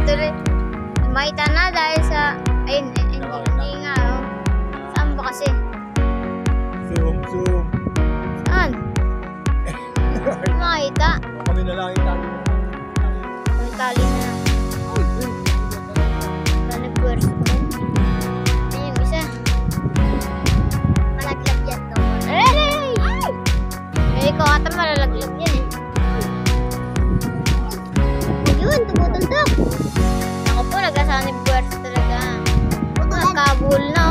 tuloy. Makita na dahil sa... Ayun, hindi nga. Oh. Saan ba kasi? Zoom. Saan? Makita. Kami na lang itali. May tali na. Nag-burst ko. Ayun yung isa. Malaglag yan to. Ay! Ikaw ata malalaglag yan eh. Yun, tumutultok. Ako po, nag-asanib burst talaga. Nakabul na.